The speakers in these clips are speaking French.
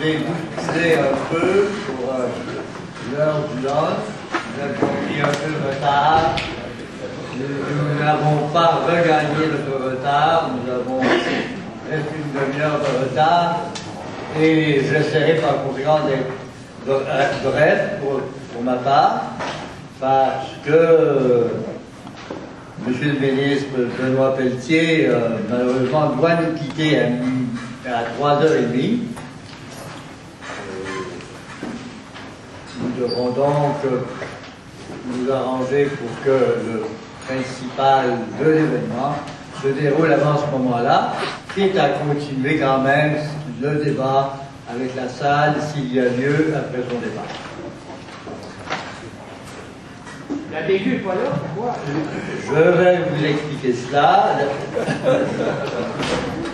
vais bousculer un peu pour l'heure du lunch. Nous avions pris un peu de retard. Nous n'avons pas regagné notre retard. Nous avons presque une demi-heure de retard. Et j'essaierai par conséquent d'être bref pour ma part, parce que Monsieur le ministre Benoît Pelletier, malheureusement, doit nous quitter à 3h30. Nous devrons donc nous arranger pour que le principal de l'événement se déroule avant ce moment-là, quitte à continuer quand même le débat avec la salle s'il y a lieu après son départ. La DG n'est pas là, pourquoi? Je vais vous expliquer cela.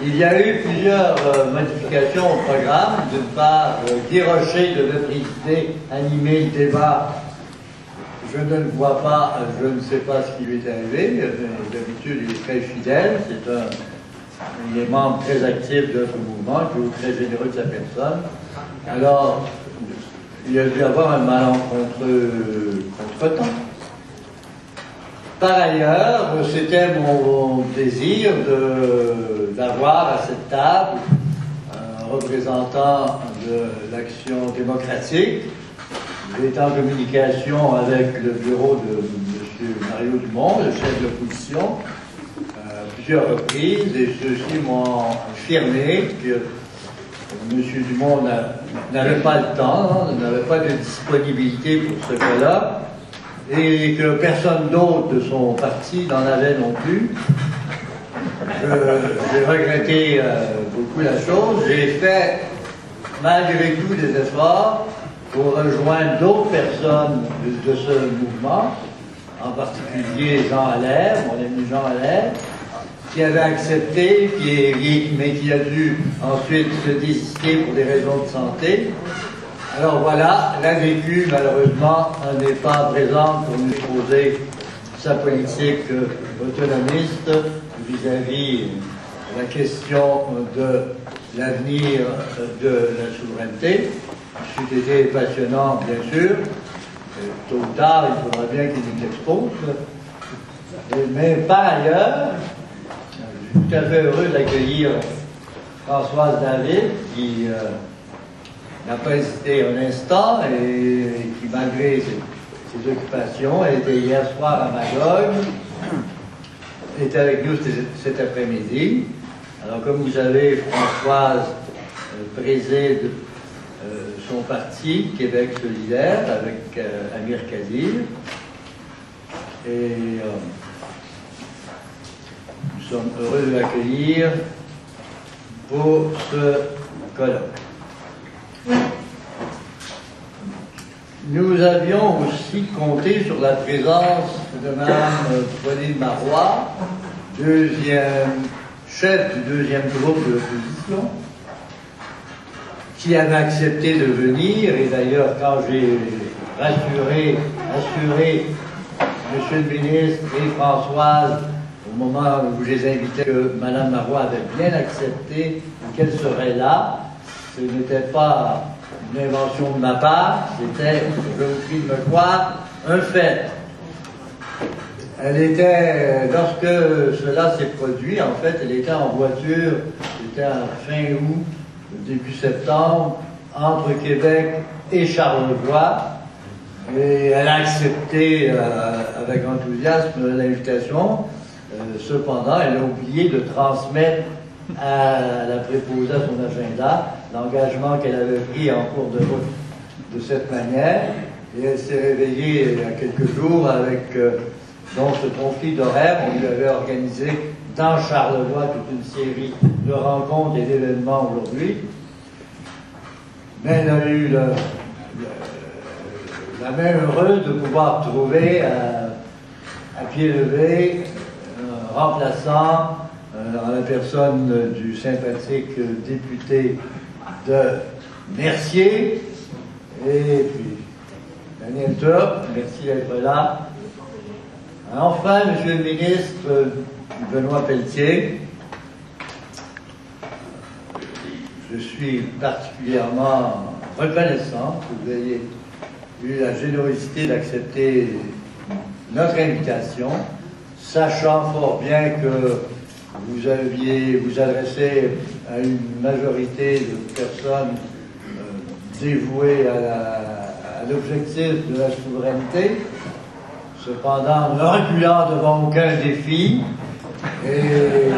Il y a eu plusieurs modifications au programme. D'une part, Guy Rocher devait présider, animer le débat. Je ne le vois pas, je ne sais pas ce qui lui est arrivé. D'habitude, il est très fidèle. Il est membre très actif de ce mouvement, toujours très généreux de sa personne. Alors, il a dû avoir un malencontre contre-temps. Par ailleurs, c'était mon désir d'avoir à cette table un représentant de l'Action démocratique. Il est en communication avec le bureau de M. Mario Dumont, le chef de l'opposition, à plusieurs reprises, et ceux-ci m'ont affirmé que M. Dumont n'avait pas le temps, n'avait pas de disponibilité pour ce cas-là, et que personne d'autre de son parti n'en avait non plus. J'ai regretté beaucoup la chose. J'ai fait, malgré tout, des efforts pour rejoindre d'autres personnes de ce mouvement, en particulier Jean Allaire, mon ami Jean Allaire, qui avait accepté, mais qui a dû ensuite se désister pour des raisons de santé. Alors voilà, la vécu, malheureusement, n'est pas présente pour nous exposer sa politique autonomiste vis-à-vis de la question de l'avenir de la souveraineté. C'est été passionnant, bien sûr. Tôt ou tard, il faudra bien qu'il nous expose. Mais par ailleurs, je suis tout à fait heureux d'accueillir Françoise David, qui n'a pas hésité un instant et qui, malgré ses occupations, elle était hier soir à Magog, est avec nous cet après-midi. Alors, comme vous savez, Françoise préside son parti, Québec solidaire, avec Amir Kadir. Et nous sommes heureux de l'accueillir pour ce colloque. Nous avions aussi compté sur la présence de Mme Pauline Marois, chef du deuxième groupe de l'opposition, qui avait accepté de venir, et d'ailleurs quand j'ai assuré M. le ministre et Françoise au moment où je les invitais que Mme Marois avait bien accepté qu'elle serait là, ce n'était pas une invention de ma part, c'était, je vous prie de me croire, un fait. Elle était, lorsque cela s'est produit, en fait, elle était en voiture, c'était en fin août, début septembre, entre Québec et Charlevoix, et elle a accepté avec enthousiasme l'invitation. Cependant, elle a oublié de transmettre à la préposée à son agenda l'engagement qu'elle avait pris en cours de route de cette manière, et elle s'est réveillée il y a quelques jours avec donc ce conflit d'horaire. On lui avait organisé dans Charlevoix toute une série de rencontres et d'événements aujourd'hui, mais elle a eu la main heureuse de pouvoir trouver à pied levé un remplaçant en la personne du sympathique député de Mercier, et puis Daniel Turp, merci d'être là. Enfin, Monsieur le ministre Benoît Pelletier, je suis particulièrement reconnaissant que vous ayez eu la générosité d'accepter notre invitation, sachant fort bien que vous aviez vous adressé à une majorité de personnes dévouées à l'objectif de la souveraineté, cependant ne reculant devant aucun défi et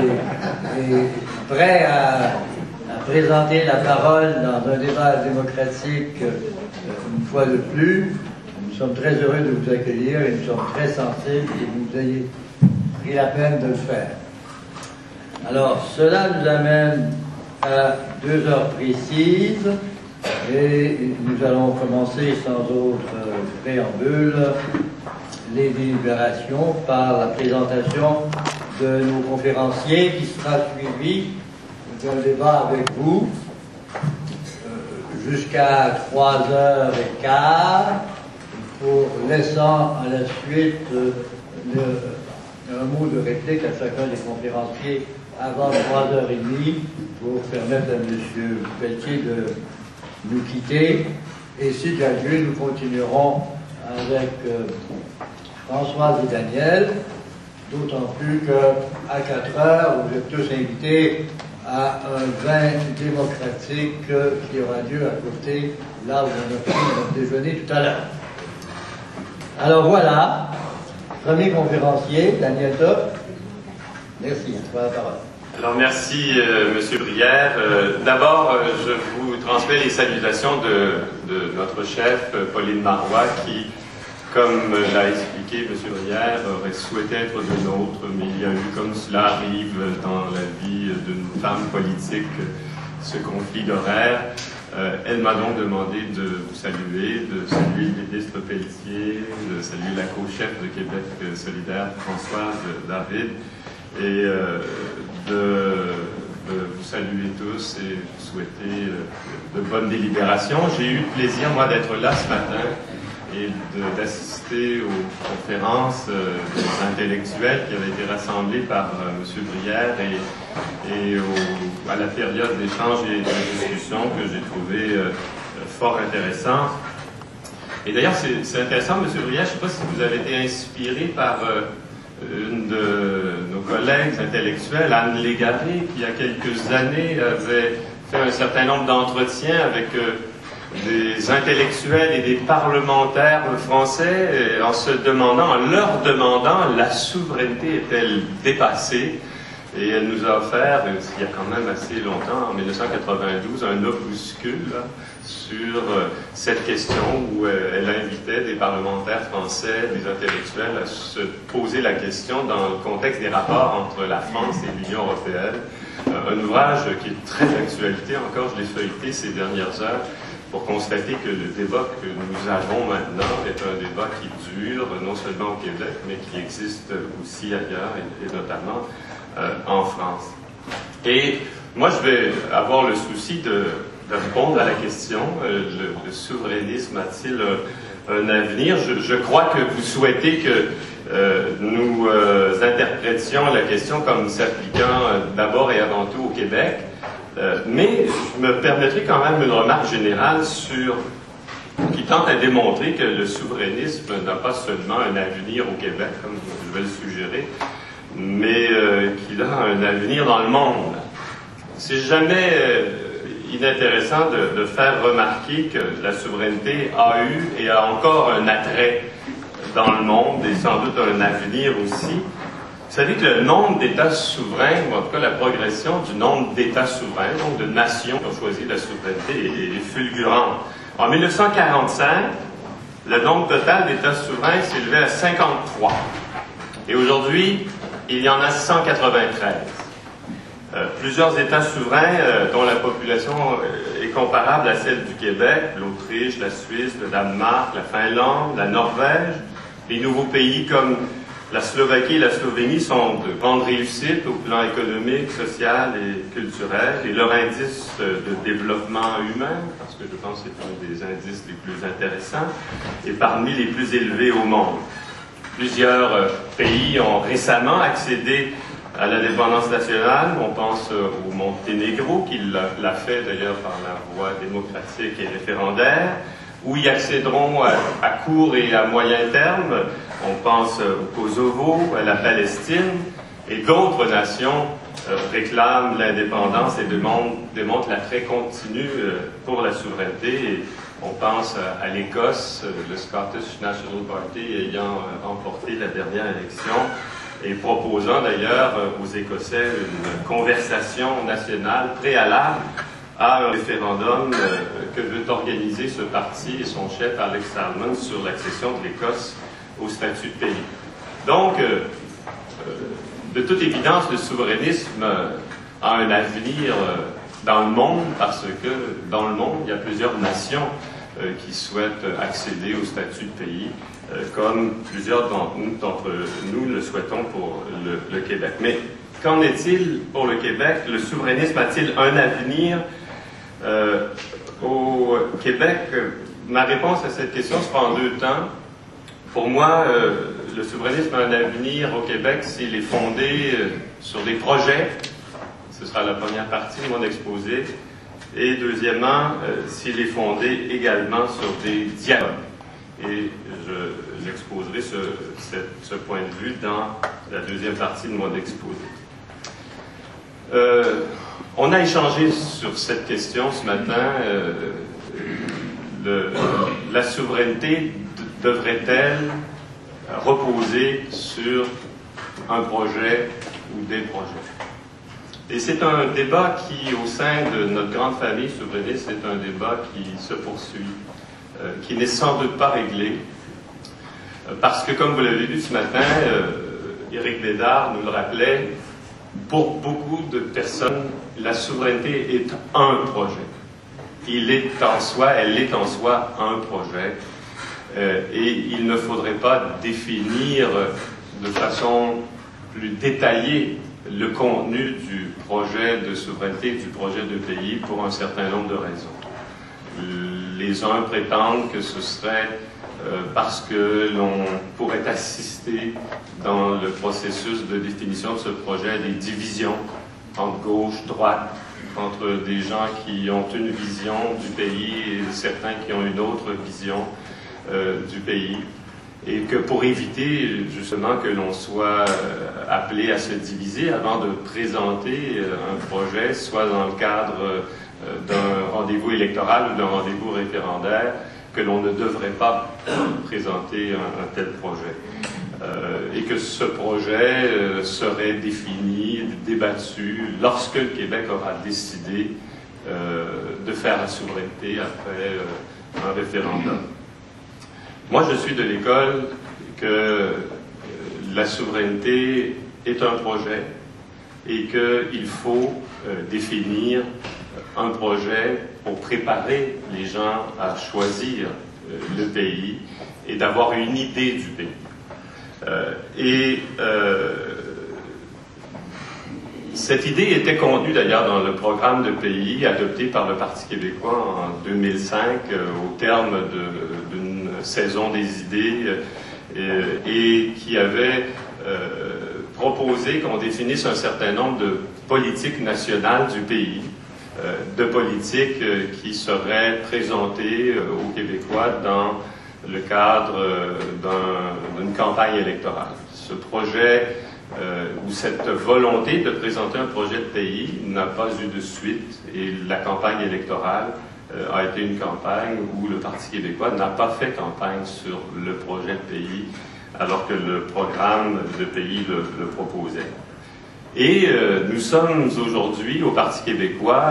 prêt à présenter la parole dans un débat démocratique une fois de plus. Nous sommes très heureux de vous accueillir et nous sommes très sensibles que vous ayez pris la peine de le faire. Alors, cela nous amène à 2 heures précises et nous allons commencer sans autre préambule les délibérations par la présentation de nos conférenciers qui sera suivi d'un débat avec vous jusqu'à 3h15 pour laissant à la suite un mot de réplique à chacun des conférenciers avant 3h30 pour permettre à M. Pelletier de nous quitter. Et si Dieu a lieu, nous continuerons avec Françoise et Daniel, d'autant plus qu'à 4h, vous êtes tous invités à un vin démocratique qui aura lieu à côté, là où on a pris notre déjeuner tout à l'heure. Alors voilà, premier conférencier, Daniel Top. Merci, à toi la parole. Alors merci Monsieur Brière. D'abord, je vous transmets les salutations de notre chef Pauline Marois qui, comme l'a expliqué M. Brière, aurait souhaité être de nôtre, mais il y a eu, comme cela arrive dans la vie d'une femme politique, ce conflit d'horaire. Elle m'a donc demandé de vous saluer, de saluer le ministre Pelletier, de saluer la co-chef de Québec solidaire, Françoise David, et de vous saluer tous et vous souhaiter de bonnes délibérations. J'ai eu le plaisir, moi, d'être là ce matin et d'assister aux conférences des intellectuels qui avaient été rassemblés par M. Brière et à la période d'échange et de discussion que j'ai trouvé fort intéressant. Et d'ailleurs, c'est intéressant, M. Brière, je ne sais pas si vous avez été inspiré par une de nos collègues intellectuels, Anne Légaré, qui il y a quelques années avait fait un certain nombre d'entretiens avec des intellectuels et des parlementaires français en leur demandant la souveraineté est-elle dépassée? Et elle nous a offert, il y a quand même assez longtemps, en 1992, un opuscule là, sur cette question où elle invitait des parlementaires français, des intellectuels à se poser la question dans le contexte des rapports entre la France et l'Union européenne. Un ouvrage qui est très d'actualité, encore je l'ai feuilleté ces dernières heures, pour constater que le débat que nous avons maintenant est un débat qui dure non seulement au Québec, mais qui existe aussi ailleurs, et notamment en France. Et moi, je vais avoir le souci de répondre à la question, le souverainisme a-t-il un avenir? Je crois que vous souhaitez que nous interprétions la question comme s'appliquant d'abord et avant tout au Québec, mais je me permettrai quand même une remarque générale qui tente à démontrer que le souverainisme n'a pas seulement un avenir au Québec, comme je vais le suggérer, mais qu'il a un avenir dans le monde. C'est jamais inintéressant de faire remarquer que la souveraineté a eu et a encore un attrait dans le monde et sans doute un avenir aussi. Vous savez que le nombre d'États souverains, ou en tout cas la progression du nombre d'États souverains, donc de nations qui ont choisi la souveraineté, est fulgurante. En 1945, le nombre total d'États souverains s'élevait à 53. Et aujourd'hui, il y en a 193. Plusieurs États souverains dont la population est comparable à celle du Québec, l'Autriche, la Suisse, le Danemark, la Finlande, la Norvège. Les nouveaux pays comme la Slovaquie et la Slovénie sont de grandes réussites au plan économique, social et culturel. Et leur indice de développement humain, parce que je pense que c'est un des indices les plus intéressants, est parmi les plus élevés au monde. Plusieurs pays ont récemment accédé à l'indépendance nationale, on pense au Monténégro, qui l'a fait d'ailleurs par la voie démocratique et référendaire, où y accéderont à court et à moyen terme. On pense au Kosovo, à la Palestine, et d'autres nations réclament l'indépendance et démontrent l'attrait continu pour la souveraineté. Et on pense à l'Écosse, le Scottish National Party ayant remporté la dernière élection et proposant d'ailleurs aux Écossais une conversation nationale préalable à un référendum que veut organiser ce parti et son chef Alex Salmond sur l'accession de l'Écosse au statut de pays. Donc, de toute évidence, le souverainisme a un avenir dans le monde, parce que dans le monde, il y a plusieurs nations qui souhaitent accéder au statut de pays, comme plusieurs d'entre nous le souhaitons pour le Québec. Mais qu'en est-il pour le Québec? Le souverainisme a-t-il un avenir au Québec? Ma réponse à cette question sera en deux temps. Pour moi, le souverainisme a un avenir au Québec s'il est fondé sur des projets. Ce sera la première partie de mon exposé. Et deuxièmement, s'il est fondé également sur des dialogues. Et j'exposerai ce point de vue dans la deuxième partie de mon exposé. On a échangé sur cette question ce matin. La souveraineté devrait-elle reposer sur un projet ou des projets? Et c'est un débat qui, au sein de notre grande famille souverainiste, c'est un débat qui se poursuit, qui n'est sans doute pas réglé, parce que, comme vous l'avez vu ce matin, Éric Bédard nous le rappelait, pour beaucoup de personnes, la souveraineté est un projet. Elle est en soi un projet. Et il ne faudrait pas définir de façon plus détaillée le contenu du projet de souveraineté, du projet de pays, pour un certain nombre de raisons. Les uns prétendent que ce serait parce que l'on pourrait assister dans le processus de définition de ce projet à des divisions entre gauche, droite, entre des gens qui ont une vision du pays et certains qui ont une autre vision du pays, et que pour éviter justement que l'on soit appelé à se diviser avant de présenter un projet, soit dans le cadre d'un rendez-vous électoral ou d'un rendez-vous référendaire, que l'on ne devrait pas présenter un tel projet. Et que ce projet serait défini, débattu, lorsque le Québec aura décidé de faire la souveraineté après un référendum. Moi, je suis de l'école que la souveraineté est un projet et qu'il faut définir un projet pour préparer les gens à choisir le pays et d'avoir une idée du pays. Cette idée était contenue d'ailleurs dans le programme de pays adopté par le Parti québécois en 2005 au terme d'une saison des idées et qui avait proposé qu'on définisse un certain nombre de politiques nationales du pays, de politiques qui seraient présentées aux Québécois dans le cadre d'une campagne électorale. Ce projet où cette volonté de présenter un projet de pays n'a pas eu de suite et la campagne électorale a été une campagne où le Parti québécois n'a pas fait campagne sur le projet de pays alors que le programme de pays le proposait. Et nous sommes aujourd'hui au Parti québécois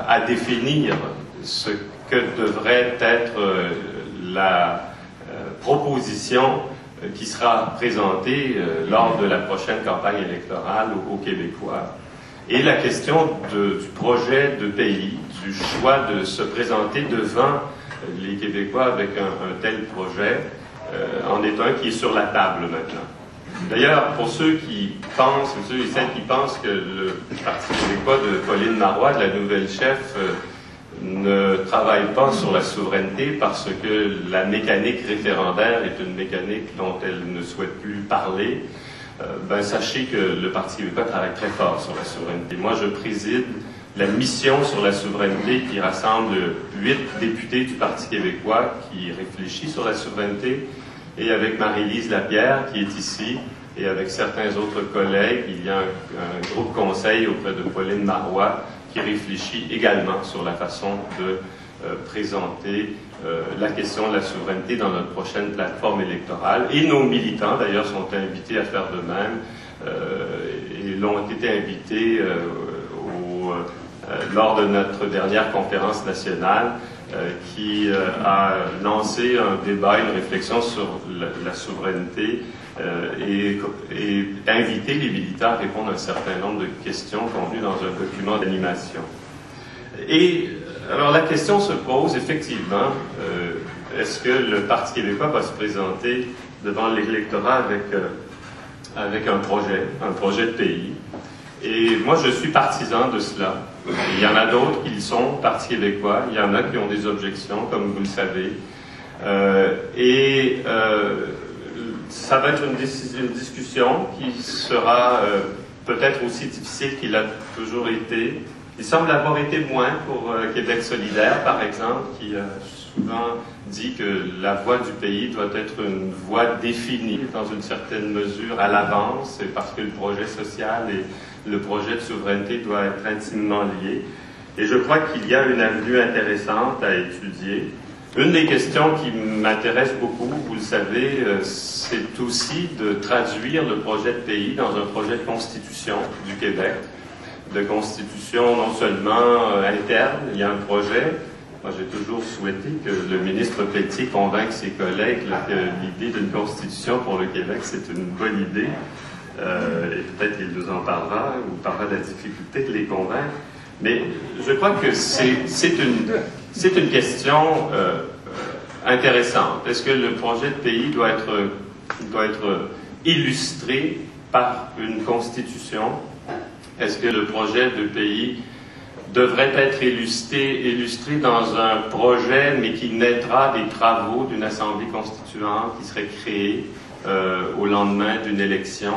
à définir ce que devrait être la proposition qui sera présentée lors de la prochaine campagne électorale aux Québécois. Et la question du projet de pays, du choix de se présenter devant les Québécois avec un tel projet, en est un qui est sur la table maintenant. D'ailleurs, pour ceux qui pensent, ceux et celles qui pensent que le Parti québécois de Pauline Marois, de la nouvelle chef, ne travaille pas sur la souveraineté parce que la mécanique référendaire est une mécanique dont elle ne souhaite plus parler, sachez que le Parti québécois travaille très fort sur la souveraineté. Moi, je préside la mission sur la souveraineté qui rassemble 8 députés du Parti québécois qui réfléchit sur la souveraineté, et avec Marie-Lise Lapierre qui est ici, et avec certains autres collègues, il y a un groupe conseil auprès de Pauline Marois qui réfléchit également sur la façon de présenter la question de la souveraineté dans notre prochaine plateforme électorale. Et nos militants, d'ailleurs, sont invités à faire de même, et l'ont été invités lors de notre dernière conférence nationale qui a lancé un débat, une réflexion sur la souveraineté et invité les militants à répondre à un certain nombre de questions contenues dans un document d'animation. Et alors la question se pose effectivement, est-ce que le Parti québécois va se présenter devant l'électorat avec un projet de pays? Et moi, je suis partisan de cela. Il y en a d'autres qui sont Parti québécois, il y en a qui ont des objections, comme vous le savez. Ça va être une discussion qui sera peut-être aussi difficile qu'il a toujours été. Il semble avoir été moins pour Québec solidaire, par exemple, qui a souvent dit que la voie du pays doit être une voie définie dans une certaine mesure à l'avance, parce que le projet social et le projet de souveraineté doivent être intimement liés. Et je crois qu'il y a une avenue intéressante à étudier. Une des questions qui m'intéresse beaucoup, vous le savez, c'est aussi de traduire le projet de pays dans un projet de constitution du Québec, de constitution non seulement interne, il y a un projet. Moi, j'ai toujours souhaité que le ministre Pelletier convainque ses collègues que l'idée d'une constitution pour le Québec, c'est une bonne idée. Et peut-être qu'il nous en parlera, ou parlera de la difficulté de les convaincre. Mais je crois que c'est une question intéressante. Est-ce que le projet de pays doit être illustré par une constitution? Est-ce que le projet de pays devrait être illustré dans un projet, mais qui naîtra des travaux d'une assemblée constituante qui serait créée au lendemain d'une élection?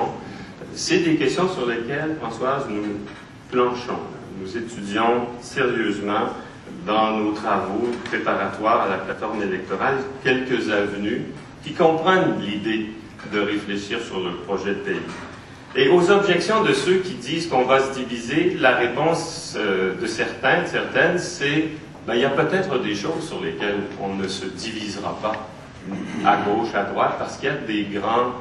C'est des questions sur lesquelles, Françoise, nous planchons. Nous étudions sérieusement dans nos travaux préparatoires à la plateforme électorale quelques avenues qui comprennent l'idée de réfléchir sur le projet de pays. Et aux objections de ceux qui disent qu'on va se diviser, la réponse de certaines, c'est il y a peut-être des choses sur lesquelles on ne se divisera pas à gauche, à droite, parce qu'il y a des grands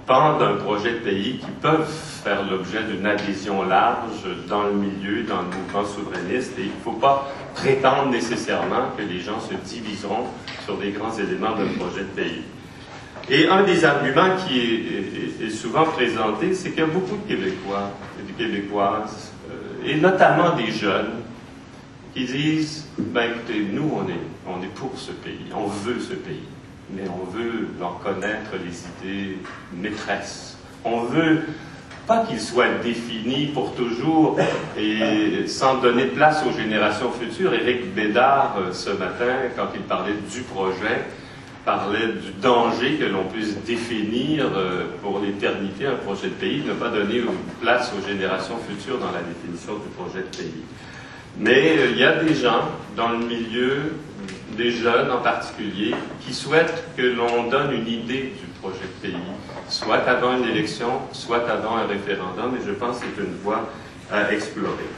pans d'un projet de pays qui peuvent faire l'objet d'une adhésion large dans le milieu, dans le mouvement souverainiste, et il ne faut pas prétendre nécessairement que les gens se diviseront sur des grands éléments d'un projet de pays. Et un des arguments qui est souvent présenté, c'est qu'il y a beaucoup de Québécois et de Québécoises, et notamment des jeunes, qui disent, écoutez, nous, on est pour ce pays, on veut ce pays, mais on veut en connaître les idées maîtresses. On veut pas qu'il soit défini pour toujours et sans donner de place aux générations futures. Éric Bédard, ce matin, quand il parlait du projet, parlait du danger que l'on puisse définir pour l'éternité un projet de pays, ne pas donner place aux générations futures dans la définition du projet de pays. Mais il y a des gens dans le milieu, des jeunes en particulier, qui souhaitent que l'on donne une idée du projet de pays, soit avant une élection, soit avant un référendum, et je pense que c'est une voie à explorer.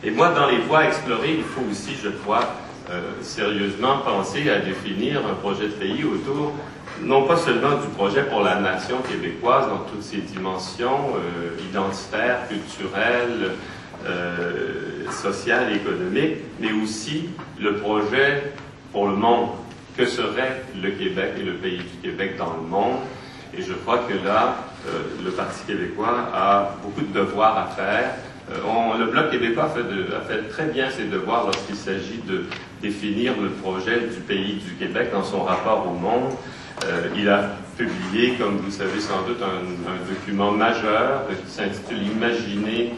Et moi, dans les voies à explorer, il faut aussi, je crois, sérieusement penser à définir un projet de pays autour, non pas seulement du projet pour la nation québécoise dans toutes ses dimensions identitaires, culturelles, sociales et économiques, mais aussi le projet pour le monde. Que serait le Québec et le pays du Québec dans le monde? Et je crois que là, le Parti québécois a beaucoup de devoirs à faire. Le Bloc québécois a fait très bien ses devoirs lorsqu'il s'agit de définir le projet du pays du Québec dans son rapport au monde. Il a publié, comme vous le savez sans doute, un document majeur qui s'intitule « Imaginer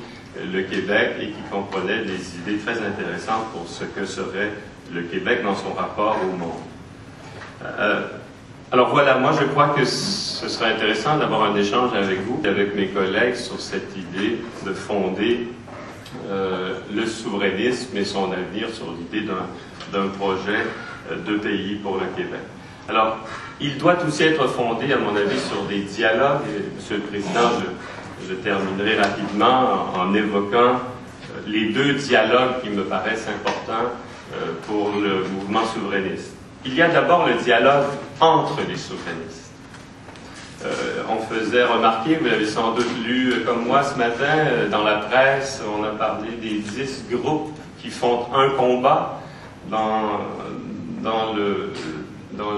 le Québec » et qui comprenait des idées très intéressantes pour ce que serait le Québec dans son rapport au monde. Alors voilà, moi je crois que ce serait intéressant d'avoir un échange avec vous, avec mes collègues, sur cette idée de fonder le souverainisme et son avenir sur l'idée d'un projet de pays pour le Québec. Alors, il doit aussi être fondé, à mon avis, sur des dialogues. Et, Monsieur le Président, je terminerai rapidement en évoquant les deux dialogues qui me paraissent importants pour le mouvement souverainiste. Il y a d'abord le dialogue entre les souverainistes. On faisait remarquer, vous l'avez sans doute lu comme moi ce matin, dans la presse, on a parlé des 10 groupes qui font un combat dans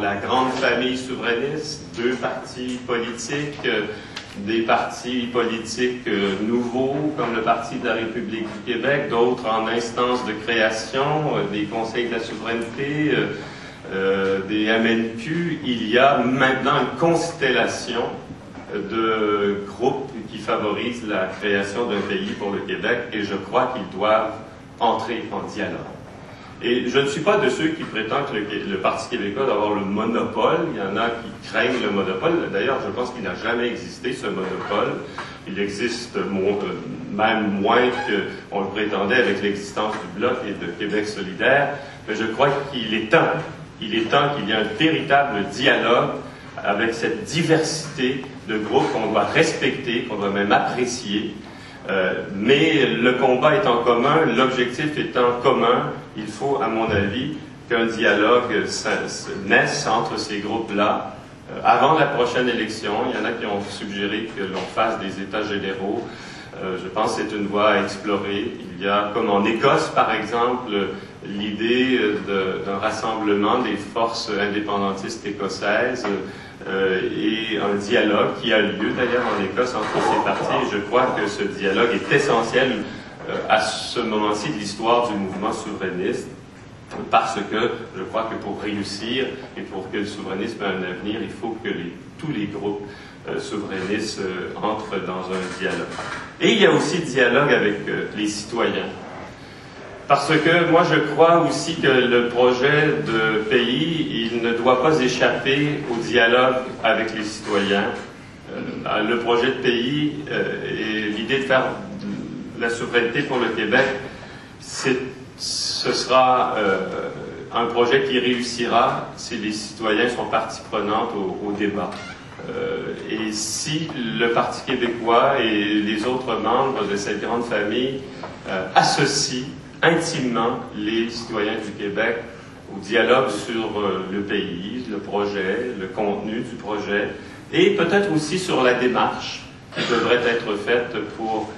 la grande famille souverainiste, 2 partis politiques, des partis politiques nouveaux, comme le Parti de la République du Québec, d'autres en instance de création, des conseils de la souveraineté, des MNQ. Il y a maintenant une constellation de groupes qui favorisent la création d'un pays pour le Québec, et je crois qu'ils doivent entrer en dialogue. Et je ne suis pas de ceux qui prétendent que le Parti québécois doit avoir le monopole. Il y en a qui craignent le monopole. D'ailleurs, je pense qu'il n'a jamais existé, ce monopole. Il existe même moins qu'on le prétendait avec l'existence du Bloc et de Québec solidaire. Mais je crois qu'il est temps. Il est temps qu'il y ait un véritable dialogue avec cette diversité de groupes qu'on doit respecter, qu'on doit même apprécier. Mais le combat est en commun, l'objectif est en commun. Il faut, à mon avis, qu'un dialogue naisse entre ces groupes-là avant la prochaine élection. Il y en a qui ont suggéré que l'on fasse des États généraux. Je pense que c'est une voie à explorer. Il y a, comme en Écosse, par exemple, l'idée d'un rassemblement des forces indépendantistes écossaises et un dialogue qui a lieu d'ailleurs en Écosse entre ces partis. Et je crois que ce dialogue est essentiel à ce moment-ci de l'histoire du mouvement souverainiste, parce que je crois que pour réussir et pour que le souverainisme ait un avenir, il faut que tous les groupes souverainistes entrent dans un dialogue. Et il y a aussi le dialogue avec les citoyens. Parce que moi, je crois aussi que le projet de pays, il ne doit pas échapper au dialogue avec les citoyens. Le projet de pays et l'idée de faire la souveraineté pour le Québec, ce sera un projet qui réussira si les citoyens sont partie prenante au débat. Et si le Parti québécois et les autres membres de cette grande famille associent intimement les citoyens du Québec au dialogue sur le pays, le projet, le contenu du projet, et peut-être aussi sur la démarche qui devrait être faite pour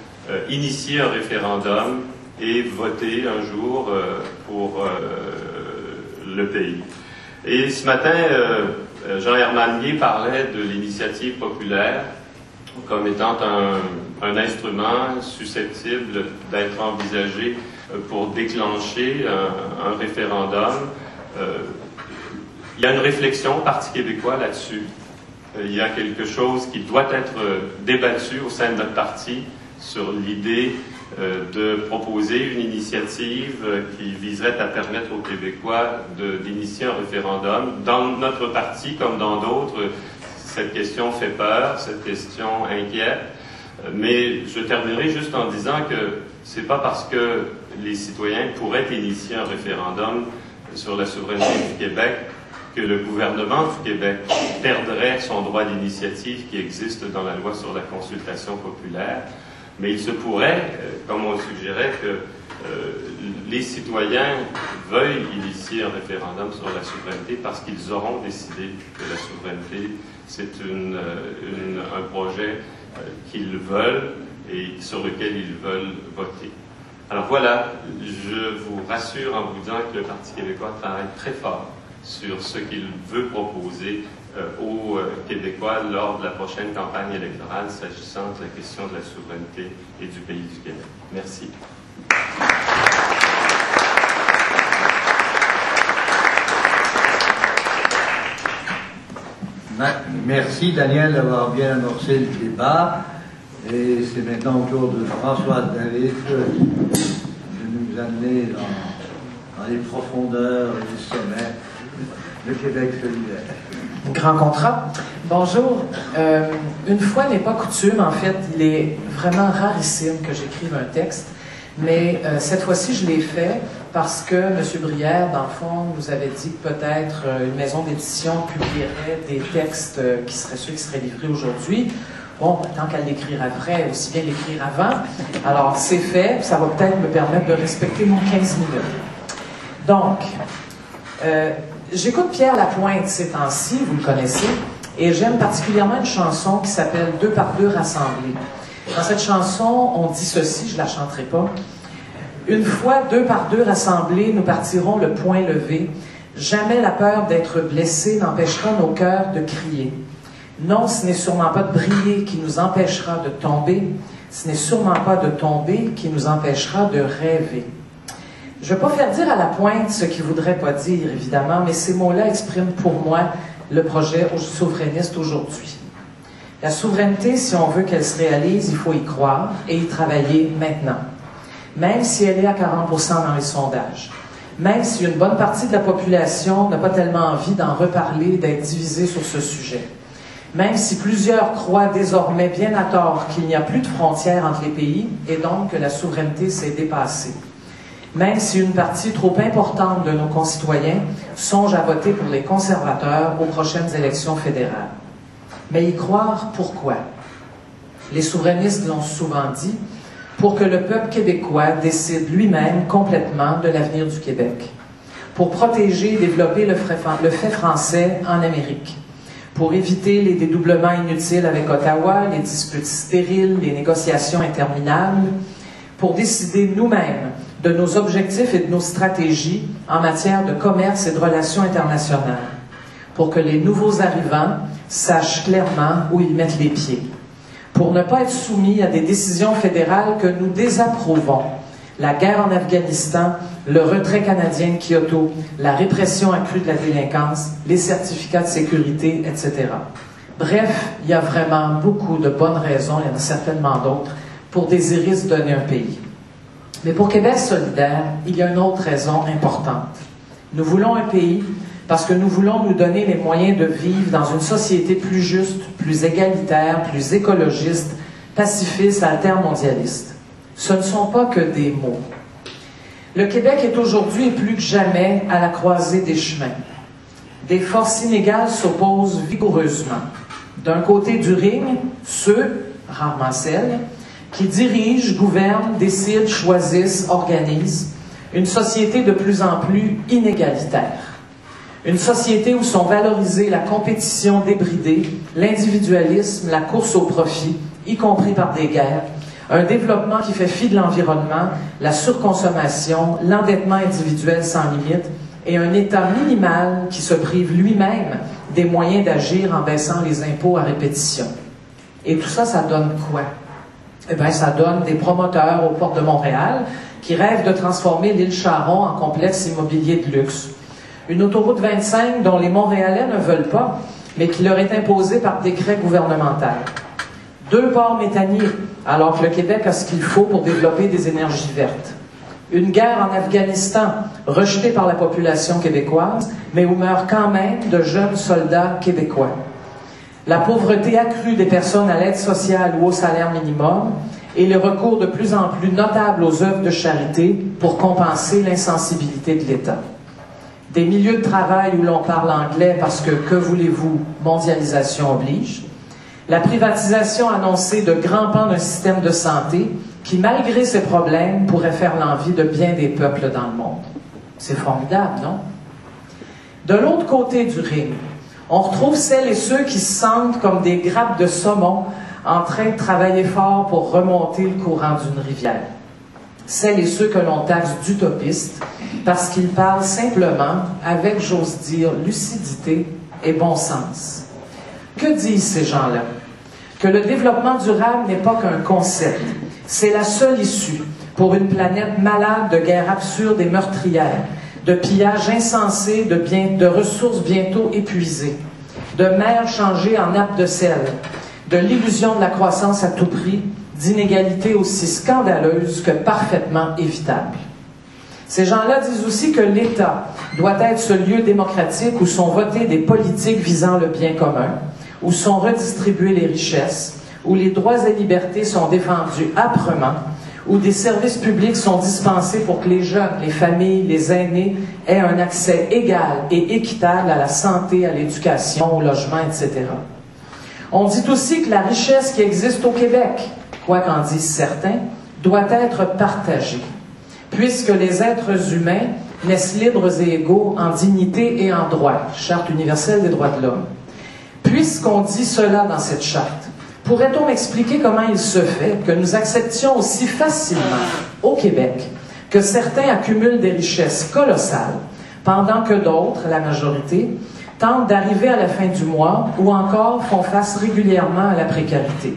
initier un référendum et voter un jour pour le pays. Et ce matin, Jean Hermanier parlait de l'initiative populaire comme étant un instrument susceptible d'être envisagé pour déclencher un référendum. Il y a une réflexion au Parti québécois là-dessus. Il y a quelque chose qui doit être débattu au sein de notre parti sur l'idée de proposer une initiative qui viserait à permettre aux Québécois d'initier un référendum. Dans notre parti, comme dans d'autres, cette question fait peur, cette question inquiète. Mais je terminerai juste en disant que c'est pas parce que les citoyens pourraient initier un référendum sur la souveraineté du Québec que le gouvernement du Québec perdrait son droit d'initiative qui existe dans la loi sur la consultation populaire. Mais il se pourrait, comme on le suggérait, que les citoyens veuillent initier un référendum sur la souveraineté parce qu'ils auront décidé que la souveraineté, c'est un projet qu'ils veulent et sur lequel ils veulent voter. Alors voilà, je vous rassure en vous disant que le Parti québécois travaille très fort sur ce qu'il veut proposer aux Québécois lors de la prochaine campagne électorale s'agissant de la question de la souveraineté et du pays du Québec. Merci. Merci Daniel d'avoir bien amorcé le débat. Et c'est maintenant au tour de François David de nous amener dans les profondeurs et les sommets le Québec solidaire. Grand contrat. Bonjour. Une fois n'est pas coutume, en fait, il est vraiment rarissime que j'écrive un texte, mais cette fois-ci, je l'ai fait parce que M. Brière, dans le fond, nous avait dit que peut-être une maison d'édition publierait des textes qui seraient ceux qui seraient livrés aujourd'hui. Bon, tant qu'elle l'écrira vrai, aussi bien l'écrire avant. Alors, c'est fait, ça va peut-être me permettre de respecter mon 15 minutes. Donc, j'écoute Pierre Lapointe ces temps-ci, vous le connaissez, et j'aime particulièrement une chanson qui s'appelle « Deux par deux rassemblés ». Dans cette chanson, on dit ceci, je ne la chanterai pas. « Une fois deux par deux rassemblés, nous partirons le poing levé. Jamais la peur d'être blessés n'empêchera nos cœurs de crier. Non, ce n'est sûrement pas de briller qui nous empêchera de tomber. Ce n'est sûrement pas de tomber qui nous empêchera de rêver. » Je ne vais pas faire dire à Lapointe ce qu'il ne voudrait pas dire, évidemment, mais ces mots-là expriment pour moi le projet souverainiste aujourd'hui. La souveraineté, si on veut qu'elle se réalise, il faut y croire et y travailler maintenant. Même si elle est à 40% dans les sondages. Même si une bonne partie de la population n'a pas tellement envie d'en reparler, d'être divisée sur ce sujet. Même si plusieurs croient désormais bien à tort qu'il n'y a plus de frontières entre les pays et donc que la souveraineté s'est dépassée. Même si une partie trop importante de nos concitoyens songe à voter pour les conservateurs aux prochaines élections fédérales. Mais y croire, pourquoi? Les souverainistes l'ont souvent dit, pour que le peuple québécois décide lui-même complètement de l'avenir du Québec. Pour protéger et développer le fait français en Amérique. Pour éviter les dédoublements inutiles avec Ottawa, les disputes stériles, les négociations interminables. Pour décider nous-mêmes de nos objectifs et de nos stratégies en matière de commerce et de relations internationales, pour que les nouveaux arrivants sachent clairement où ils mettent les pieds, pour ne pas être soumis à des décisions fédérales que nous désapprouvons, la guerre en Afghanistan, le retrait canadien de Kyoto, la répression accrue de la délinquance, les certificats de sécurité, etc. Bref, il y a vraiment beaucoup de bonnes raisons, il y en a certainement d'autres, pour désirer se donner un pays. Mais pour Québec solidaire, il y a une autre raison importante. Nous voulons un pays parce que nous voulons nous donner les moyens de vivre dans une société plus juste, plus égalitaire, plus écologiste, pacifiste, altermondialiste. Ce ne sont pas que des mots. Le Québec est aujourd'hui et plus que jamais à la croisée des chemins. Des forces inégales s'opposent vigoureusement. D'un côté du ring, ceux, rarement celles, qui dirigent, gouvernent, décident, choisissent, organisent une société de plus en plus inégalitaire. Une société où sont valorisées la compétition débridée, l'individualisme, la course au profit, y compris par des guerres, un développement qui fait fi de l'environnement, la surconsommation, l'endettement individuel sans limite et un État minimal qui se prive lui-même des moyens d'agir en baissant les impôts à répétition. Et tout ça, ça donne quoi? Eh bien, ça donne des promoteurs aux portes de Montréal qui rêvent de transformer l'île Charon en complexe immobilier de luxe. Une autoroute 25 dont les Montréalais ne veulent pas, mais qui leur est imposée par décret gouvernemental. 2 ports méthaniers, alors que le Québec a ce qu'il faut pour développer des énergies vertes. Une guerre en Afghanistan, rejetée par la population québécoise, mais où meurent quand même de jeunes soldats québécois. La pauvreté accrue des personnes à l'aide sociale ou au salaire minimum et le recours de plus en plus notable aux œuvres de charité pour compenser l'insensibilité de l'État. Des milieux de travail où l'on parle anglais parce que voulez-vous, mondialisation oblige. La privatisation annoncée de grands pans d'un système de santé qui, malgré ses problèmes, pourrait faire l'envie de bien des peuples dans le monde. C'est formidable, non? De l'autre côté du ring, on retrouve celles et ceux qui se sentent comme des grappes de saumon en train de travailler fort pour remonter le courant d'une rivière. Celles et ceux que l'on taxe d'utopistes parce qu'ils parlent simplement, avec, j'ose dire, lucidité et bon sens. Que disent ces gens-là? Que le développement durable n'est pas qu'un concept. C'est la seule issue pour une planète malade de guerres absurdes et meurtrières, de pillages insensés de ressources bientôt épuisées, de mers changées en nappes de sel, de l'illusion de la croissance à tout prix, d'inégalités aussi scandaleuses que parfaitement évitables. Ces gens-là disent aussi que l'État doit être ce lieu démocratique où sont votées des politiques visant le bien commun, où sont redistribuées les richesses, où les droits et libertés sont défendus âprement, où des services publics sont dispensés pour que les jeunes, les familles, les aînés aient un accès égal et équitable à la santé, à l'éducation, au logement, etc. On dit aussi que la richesse qui existe au Québec, quoi qu'en disent certains, doit être partagée, puisque les êtres humains naissent libres et égaux en dignité et en droit, Charte universelle des droits de l'homme. Puisqu'on dit cela dans cette charte, pourrait-on m'expliquer comment il se fait que nous acceptions aussi facilement au Québec que certains accumulent des richesses colossales, pendant que d'autres, la majorité, tentent d'arriver à la fin du mois ou encore font face régulièrement à la précarité?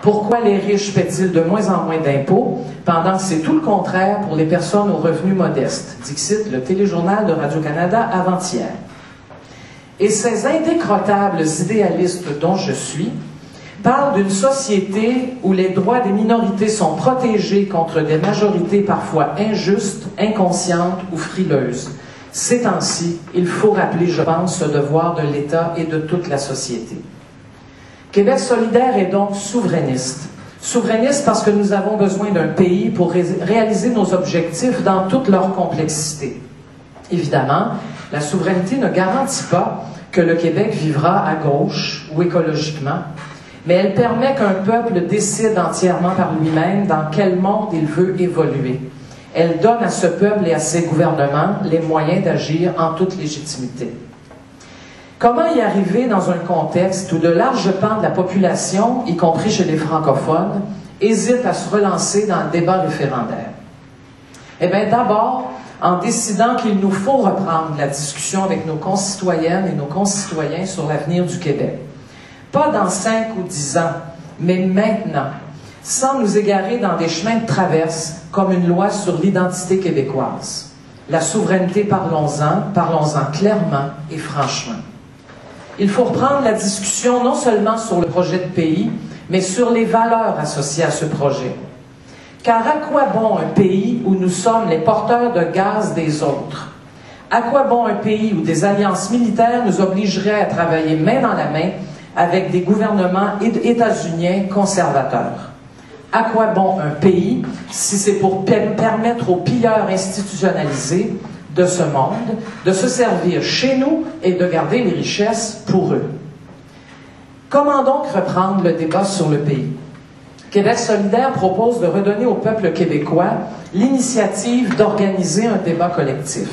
Pourquoi les riches paient-ils de moins en moins d'impôts, pendant que c'est tout le contraire pour les personnes aux revenus modestes? Dixit le téléjournal de Radio-Canada avant-hier. Et ces indécrottables idéalistes dont je suis parlent d'une société où les droits des minorités sont protégés contre des majorités parfois injustes, inconscientes ou frileuses. Ces temps-ci, il faut rappeler, je pense, ce devoir de l'État et de toute la société. Québec solidaire est donc souverainiste. Souverainiste parce que nous avons besoin d'un pays pour réaliser nos objectifs dans toute leur complexité. Évidemment, la souveraineté ne garantit pas que le Québec vivra à gauche ou écologiquement, mais elle permet qu'un peuple décide entièrement par lui-même dans quel monde il veut évoluer. Elle donne à ce peuple et à ses gouvernements les moyens d'agir en toute légitimité. Comment y arriver dans un contexte où de larges pans de la population, y compris chez les francophones, hésitent à se relancer dans le débat référendaire? Eh bien, d'abord, en décidant qu'il nous faut reprendre la discussion avec nos concitoyennes et nos concitoyens sur l'avenir du Québec. Pas dans 5 ou 10 ans, mais maintenant, sans nous égarer dans des chemins de traverse comme une loi sur l'identité québécoise. La souveraineté, parlons-en clairement et franchement. Il faut reprendre la discussion non seulement sur le projet de pays, mais sur les valeurs associées à ce projet. Car à quoi bon un pays où nous sommes les porteurs de gaz des autres? À quoi bon un pays où des alliances militaires nous obligeraient à travailler main dans la main avec des gouvernements états-uniens conservateurs? À quoi bon un pays si c'est pour permettre aux pilleurs institutionnalisés de ce monde de se servir chez nous et de garder les richesses pour eux? Comment donc reprendre le débat sur le pays? Québec solidaire propose de redonner au peuple québécois l'initiative d'organiser un débat collectif.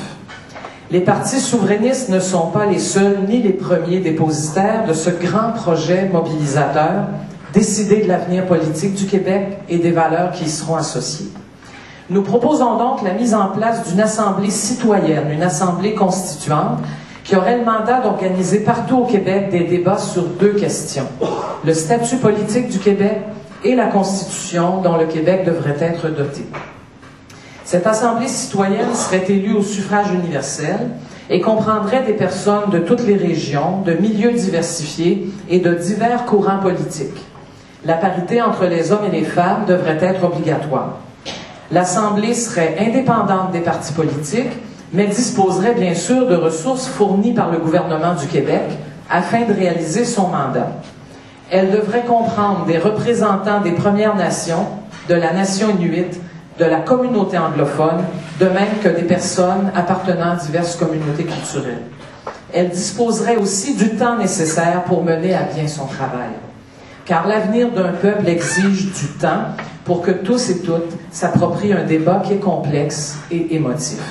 Les partis souverainistes ne sont pas les seuls ni les premiers dépositaires de ce grand projet mobilisateur, décider de l'avenir politique du Québec et des valeurs qui y seront associées. Nous proposons donc la mise en place d'une assemblée citoyenne, une assemblée constituante, qui aurait le mandat d'organiser partout au Québec des débats sur 2 questions: le statut politique du Québec et la Constitution dont le Québec devrait être doté. Cette assemblée citoyenne serait élue au suffrage universel et comprendrait des personnes de toutes les régions, de milieux diversifiés et de divers courants politiques. La parité entre les hommes et les femmes devrait être obligatoire. L'Assemblée serait indépendante des partis politiques, mais disposerait bien sûr de ressources fournies par le gouvernement du Québec afin de réaliser son mandat. Elle devrait comprendre des représentants des Premières Nations, de la nation inuite, de la communauté anglophone, de même que des personnes appartenant à diverses communautés culturelles. Elle disposerait aussi du temps nécessaire pour mener à bien son travail. Car l'avenir d'un peuple exige du temps pour que tous et toutes s'approprient un débat qui est complexe et émotif.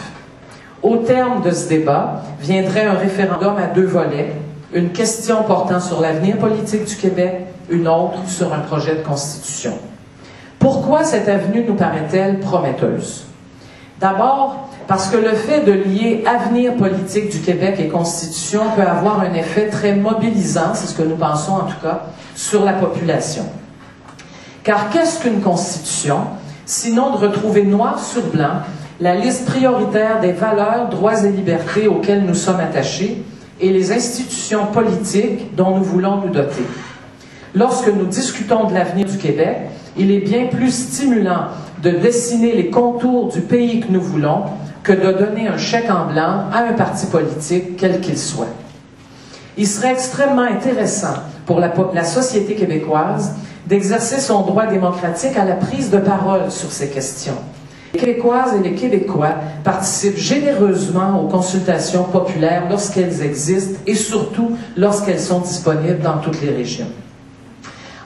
Au terme de ce débat, viendrait un référendum à 2 volets, une question portant sur l'avenir politique du Québec, une autre sur un projet de constitution. Pourquoi cette avenue nous paraît-elle prometteuse? D'abord, parce que le fait de lier avenir politique du Québec et constitution peut avoir un effet très mobilisant, c'est ce que nous pensons en tout cas, sur la population. Car qu'est-ce qu'une constitution, sinon de retrouver noir sur blanc la liste prioritaire des valeurs, droits et libertés auxquels nous sommes attachés et les institutions politiques dont nous voulons nous doter? Lorsque nous discutons de l'avenir du Québec, il est bien plus stimulant de dessiner les contours du pays que nous voulons que de donner un chèque en blanc à un parti politique, quel qu'il soit. Il serait extrêmement intéressant pour la société québécoise d'exercer son droit démocratique à la prise de parole sur ces questions. Les Québécoises et les Québécois participent généreusement aux consultations populaires lorsqu'elles existent et surtout lorsqu'elles sont disponibles dans toutes les régions.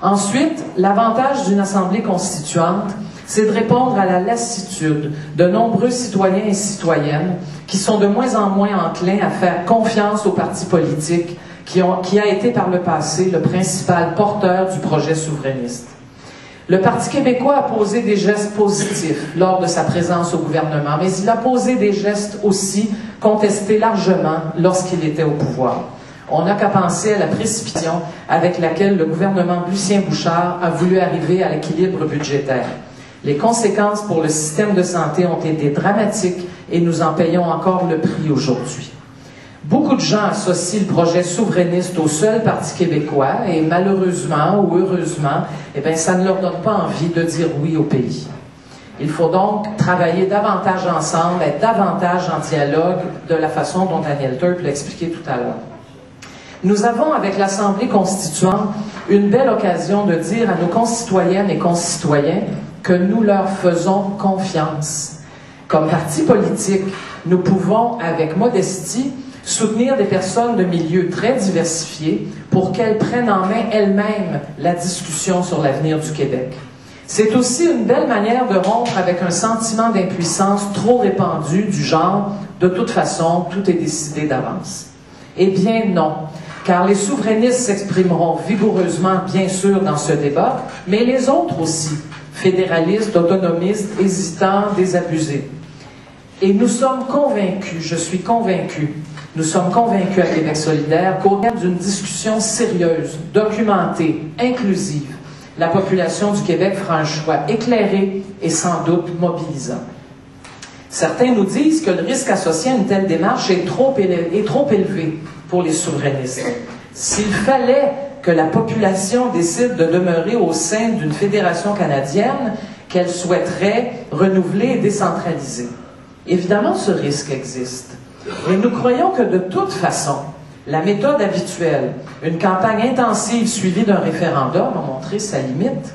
Ensuite, l'avantage d'une assemblée constituante, c'est de répondre à la lassitude de nombreux citoyens et citoyennes qui sont de moins en moins enclins à faire confiance aux partis politiques qui a été par le passé le principal porteur du projet souverainiste. Le Parti québécois a posé des gestes positifs lors de sa présence au gouvernement, mais il a posé des gestes aussi contestés largement lorsqu'il était au pouvoir. On n'a qu'à penser à la précipitation avec laquelle le gouvernement Lucien Bouchard a voulu arriver à l'équilibre budgétaire. Les conséquences pour le système de santé ont été dramatiques et nous en payons encore le prix aujourd'hui. Beaucoup de gens associent le projet souverainiste au seul Parti québécois et malheureusement ou heureusement, ça ne leur donne pas envie de dire oui au pays. Il faut donc travailler davantage ensemble, être davantage en dialogue de la façon dont Daniel Turp l'a expliqué tout à l'heure. Nous avons, avec l'Assemblée constituante, une belle occasion de dire à nos concitoyennes et concitoyens que nous leur faisons confiance. Comme parti politique, nous pouvons, avec modestie, soutenir des personnes de milieux très diversifiés pour qu'elles prennent en main elles-mêmes la discussion sur l'avenir du Québec. C'est aussi une belle manière de rompre avec un sentiment d'impuissance trop répandu du genre « de toute façon, tout est décidé d'avance ». Eh bien non, car les souverainistes s'exprimeront vigoureusement, bien sûr, dans ce débat, mais les autres aussi, fédéralistes, autonomistes, hésitants, désabusés. Et nous sommes convaincus, je suis convaincu, nous sommes convaincus à Québec solidaire qu'au terme d'une discussion sérieuse, documentée, inclusive, la population du Québec fera un choix éclairé et sans doute mobilisant. Certains nous disent que le risque associé à une telle démarche est trop élevé pour les souverainistes. S'il fallait que la population décide de demeurer au sein d'une fédération canadienne qu'elle souhaiterait renouveler et décentraliser. Évidemment, ce risque existe. Mais nous croyons que de toute façon, la méthode habituelle, une campagne intensive suivie d'un référendum, a montré sa limite.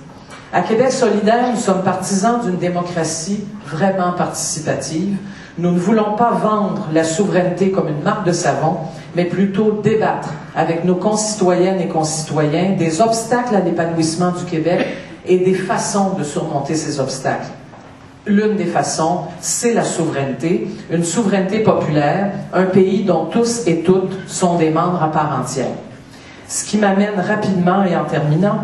À Québec solidaire, nous sommes partisans d'une démocratie vraiment participative. Nous ne voulons pas vendre la souveraineté comme une marque de savon, mais plutôt débattre avec nos concitoyennes et concitoyens des obstacles à l'épanouissement du Québec et des façons de surmonter ces obstacles. L'une des façons, c'est la souveraineté, une souveraineté populaire, un pays dont tous et toutes sont des membres à part entière. Ce qui m'amène rapidement et en terminant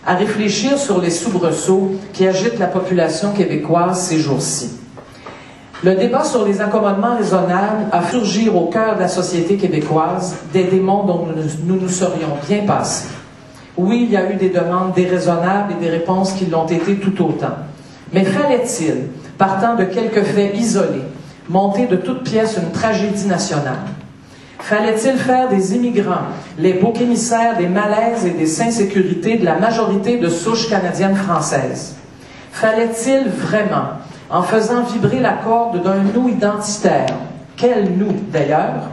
à réfléchir sur les soubresauts qui agitent la population québécoise ces jours-ci. Le débat sur les accommodements raisonnables a fait surgir au cœur de la société québécoise des démons dont nous serions bien passés. Oui, il y a eu des demandes déraisonnables et des réponses qui l'ont été tout autant. Mais fallait-il, partant de quelques faits isolés, monter de toutes pièces une tragédie nationale? Fallait-il faire des immigrants les boucs émissaires des malaises et des insécurités de la majorité de souches canadiennes françaises? Fallait-il vraiment, en faisant vibrer la corde d'un nous identitaire, quel nous d'ailleurs,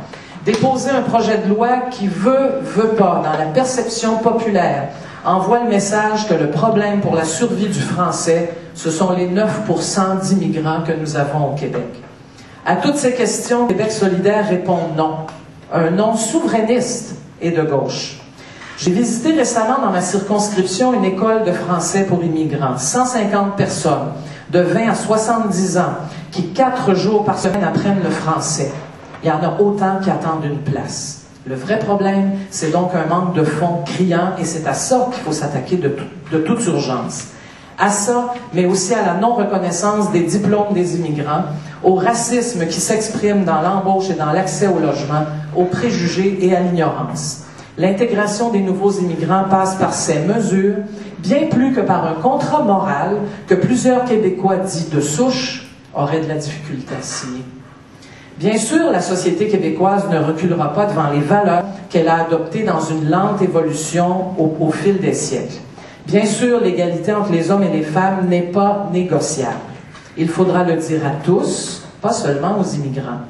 déposer un projet de loi qui veut pas, dans la perception populaire, envoie le message que le problème pour la survie du français, ce sont les 9% d'immigrants que nous avons au Québec? À toutes ces questions, Québec solidaire répond non. Un non souverainiste et de gauche. J'ai visité récemment dans ma circonscription une école de français pour immigrants. 150 personnes de 20 à 70 ans qui 4 jours par semaine apprennent le français. Il y en a autant qui attendent une place. Le vrai problème, c'est donc un manque de fonds criant et c'est à ça qu'il faut s'attaquer de toute urgence. À ça, mais aussi à la non-reconnaissance des diplômes des immigrants, au racisme qui s'exprime dans l'embauche et dans l'accès au logement, aux préjugés et à l'ignorance. L'intégration des nouveaux immigrants passe par ces mesures, bien plus que par un contrat moral que plusieurs Québécois dits de souche auraient de la difficulté à signer. Bien sûr, la société québécoise ne reculera pas devant les valeurs qu'elle a adoptées dans une lente évolution au fil des siècles. Bien sûr, l'égalité entre les hommes et les femmes n'est pas négociable. Il faudra le dire à tous, pas seulement aux immigrants.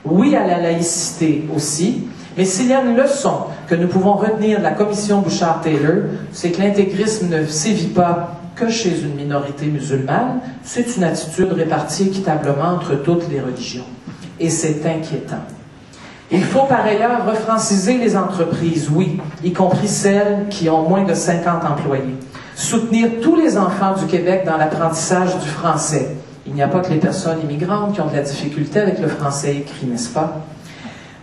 Oui à la laïcité aussi, mais s'il y a une leçon que nous pouvons retenir de la commission Bouchard-Taylor, c'est que l'intégrisme ne sévit pas que chez une minorité musulmane, c'est une attitude répartie équitablement entre toutes les religions. Et c'est inquiétant. Il faut par ailleurs refranciser les entreprises, oui, y compris celles qui ont moins de 50 employés. Soutenir tous les enfants du Québec dans l'apprentissage du français. Il n'y a pas que les personnes immigrantes qui ont de la difficulté avec le français écrit, n'est-ce pas?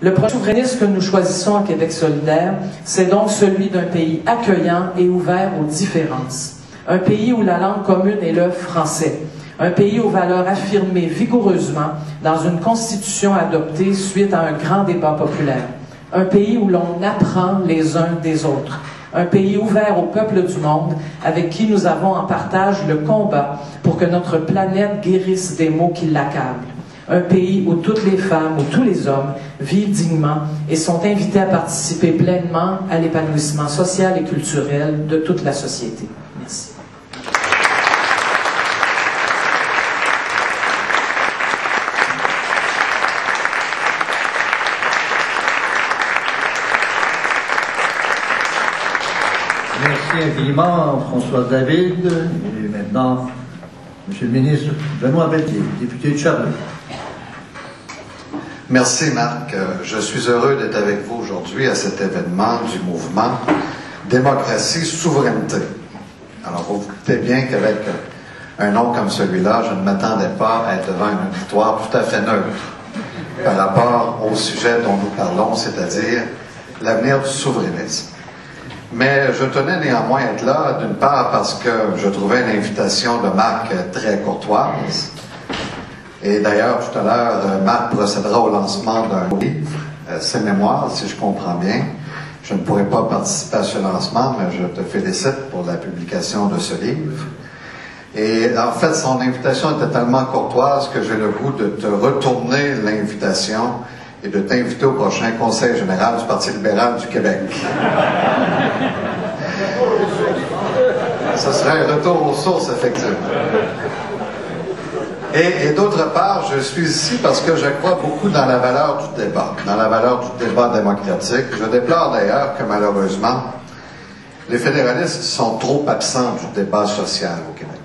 Le projet souverainiste que nous choisissons à Québec solidaire, c'est donc celui d'un pays accueillant et ouvert aux différences. Un pays où la langue commune est le français. Un pays aux valeurs affirmées vigoureusement dans une constitution adoptée suite à un grand débat populaire. Un pays où l'on apprend les uns des autres. Un pays ouvert au peuple du monde avec qui nous avons en partage le combat pour que notre planète guérisse des maux qui l'accablent. Un pays où toutes les femmes, où tous les hommes vivent dignement et sont invités à participer pleinement à l'épanouissement social et culturel de toute la société. Merci. Merci infiniment, Françoise David. Et maintenant, Monsieur le ministre Benoît Pelletier, député de Sherbrooke. Merci, Marc. Je suis heureux d'être avec vous aujourd'hui à cet événement du mouvement Démocratie, Souveraineté. Alors, vous vous doutez bien qu'avec un nom comme celui-là, je ne m'attendais pas à être devant une auditoire tout à fait neutre par rapport au sujet dont nous parlons, c'est-à-dire l'avenir du souverainisme. Mais je tenais néanmoins à être là, d'une part parce que je trouvais l'invitation de Marc très courtoise. Et d'ailleurs, tout à l'heure, Marc procédera au lancement d'un livre, ses mémoires, si je comprends bien. Je ne pourrai pas participer à ce lancement, mais je te félicite pour la publication de ce livre. Et en fait, son invitation était tellement courtoise que j'ai le goût de te retourner l'invitation et de t'inviter au prochain Conseil général du Parti libéral du Québec. Ce serait un retour aux sources, effectivement. Et d'autre part, je suis ici parce que je crois beaucoup dans la valeur du débat, dans la valeur du débat démocratique. Je déplore d'ailleurs que malheureusement, les fédéralistes sont trop absents du débat social au Québec.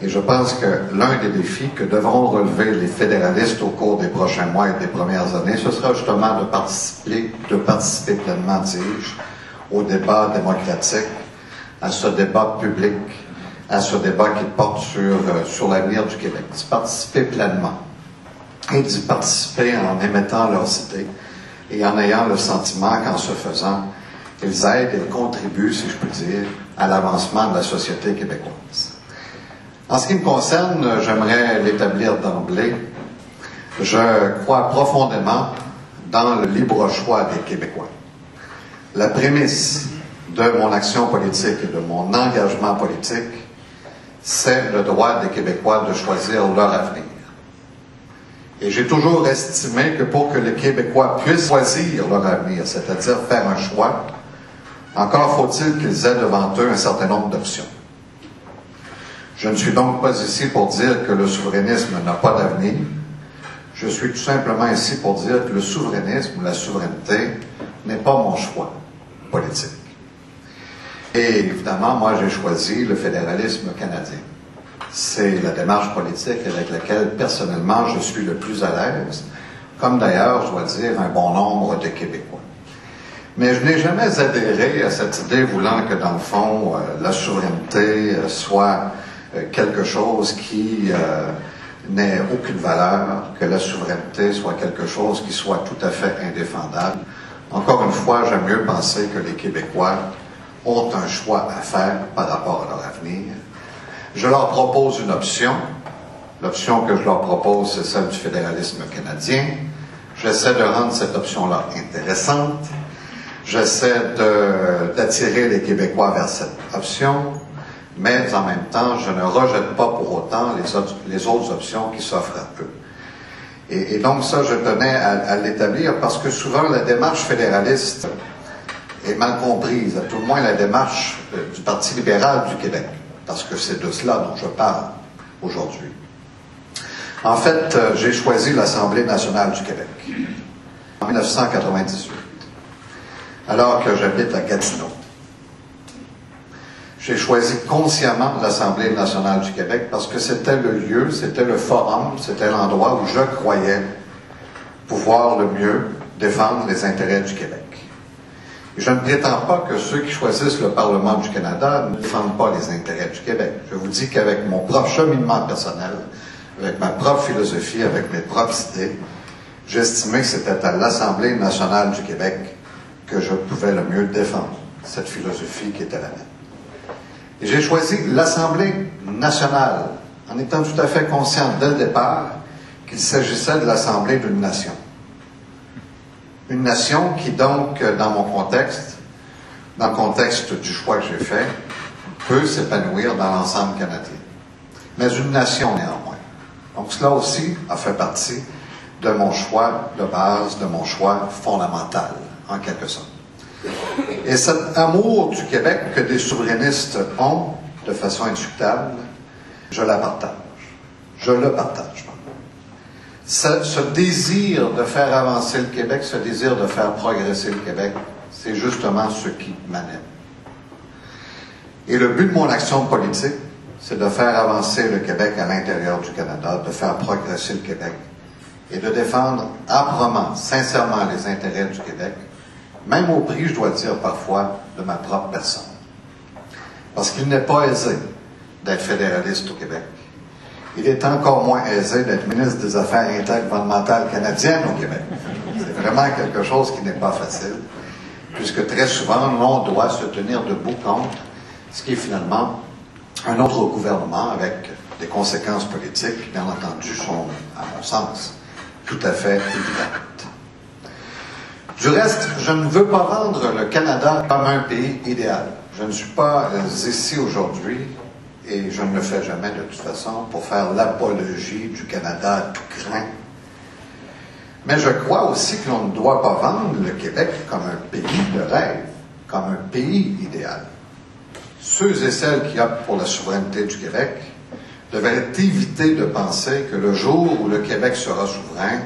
Et je pense que l'un des défis que devront relever les fédéralistes au cours des prochains mois et des premières années, ce sera justement de participer pleinement, dis-je, au débat démocratique, à ce débat public, à ce débat qui porte sur l'avenir du Québec. D'y participer pleinement. Et d'y participer en émettant leurs idées et en ayant le sentiment qu'en se faisant, ils aident et contribuent, si je peux dire, à l'avancement de la société québécoise. En ce qui me concerne, j'aimerais l'établir d'emblée. Je crois profondément dans le libre choix des Québécois. La prémisse de mon action politique et de mon engagement politique, c'est le droit des Québécois de choisir leur avenir. Et j'ai toujours estimé que pour que les Québécois puissent choisir leur avenir, c'est-à-dire faire un choix, encore faut-il qu'ils aient devant eux un certain nombre d'options. Je ne suis donc pas ici pour dire que le souverainisme n'a pas d'avenir. Je suis tout simplement ici pour dire que le souverainisme ou la souveraineté n'est pas mon choix politique. Et évidemment, moi, j'ai choisi le fédéralisme canadien. C'est la démarche politique avec laquelle, personnellement, je suis le plus à l'aise, comme d'ailleurs, je dois dire, un bon nombre de Québécois. Mais je n'ai jamais adhéré à cette idée voulant que, dans le fond, la souveraineté soit quelque chose qui n'ait aucune valeur, que la souveraineté soit quelque chose qui soit tout à fait indéfendable. Encore une fois, j'aime mieux penser que les Québécois ont un choix à faire par rapport à leur avenir. Je leur propose une option. L'option que je leur propose, c'est celle du fédéralisme canadien. J'essaie de rendre cette option-là intéressante. J'essaie d'attirer les Québécois vers cette option, mais en même temps, je ne rejette pas pour autant les autres options qui s'offrent à eux. Et donc ça, je tenais à l'établir parce que souvent la démarche fédéraliste est mal comprise, à tout le moins la démarche du Parti libéral du Québec, parce que c'est de cela dont je parle aujourd'hui. En fait, j'ai choisi l'Assemblée nationale du Québec en 1998, alors que j'habite à Gatineau. J'ai choisi consciemment l'Assemblée nationale du Québec parce que c'était le lieu, c'était le forum, c'était l'endroit où je croyais pouvoir le mieux défendre les intérêts du Québec. Et je ne prétends pas que ceux qui choisissent le Parlement du Canada ne défendent pas les intérêts du Québec. Je vous dis qu'avec mon propre cheminement personnel, avec ma propre philosophie, avec mes propres idées, j'estimais que c'était à l'Assemblée nationale du Québec que je pouvais le mieux défendre cette philosophie qui était la mienne. Et j'ai choisi l'Assemblée nationale en étant tout à fait conscient dès le départ qu'il s'agissait de l'Assemblée d'une nation. Une nation qui donc, dans mon contexte, dans le contexte du choix que j'ai fait, peut s'épanouir dans l'ensemble canadien. Mais une nation néanmoins. Donc cela aussi a fait partie de mon choix de base, de mon choix fondamental, en quelque sorte. Et cet amour du Québec que des souverainistes ont, de façon indiscutable, je la partage. Je le partage. Ce désir de faire avancer le Québec, ce désir de faire progresser le Québec, c'est justement ce qui m'anime. Et le but de mon action politique, c'est de faire avancer le Québec à l'intérieur du Canada, de faire progresser le Québec et de défendre âprement, sincèrement les intérêts du Québec, même au prix, je dois dire parfois, de ma propre personne. Parce qu'il n'est pas aisé d'être fédéraliste au Québec. Il est encore moins aisé d'être ministre des Affaires intergouvernementales canadiennes au Québec. C'est vraiment quelque chose qui n'est pas facile, puisque très souvent, l'on doit se tenir debout contre ce qui est finalement un autre gouvernement avec des conséquences politiques qui, bien entendu, sont, à mon sens, tout à fait évidentes. Du reste, je ne veux pas vendre le Canada comme un pays idéal. Je ne suis pas ici aujourd'hui, et je ne le fais jamais de toute façon, pour faire l'apologie du Canada à tout crin. Mais je crois aussi que l'on ne doit pas vendre le Québec comme un pays de rêve, comme un pays idéal. Ceux et celles qui optent pour la souveraineté du Québec devraient éviter de penser que le jour où le Québec sera souverain,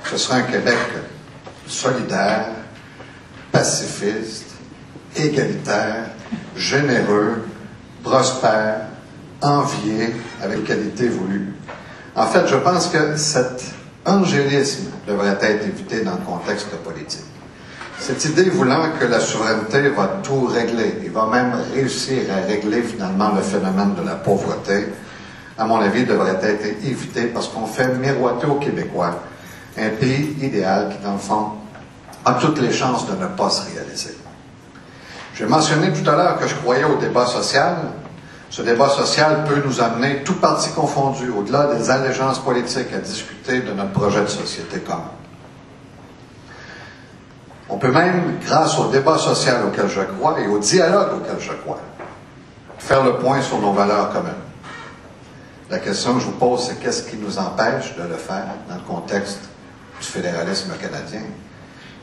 ce sera un Québec solidaire, pacifiste, égalitaire, généreux, prospère, envié, avec qualité voulue. En fait, je pense que cet angélisme devrait être évité dans le contexte politique. Cette idée voulant que la souveraineté va tout régler, et va même réussir à régler finalement le phénomène de la pauvreté, à mon avis, devrait être évitée parce qu'on fait miroiter aux Québécois un pays idéal qui, dans le fond, a toutes les chances de ne pas se réaliser. J'ai mentionné tout à l'heure que je croyais au débat social. Ce débat social peut nous amener, tout parti confondu, au-delà des allégeances politiques, à discuter de notre projet de société commun. On peut même, grâce au débat social auquel je crois et au dialogue auquel je crois, faire le point sur nos valeurs communes. La question que je vous pose, c'est qu'est-ce qui nous empêche de le faire dans le contexte du fédéralisme canadien?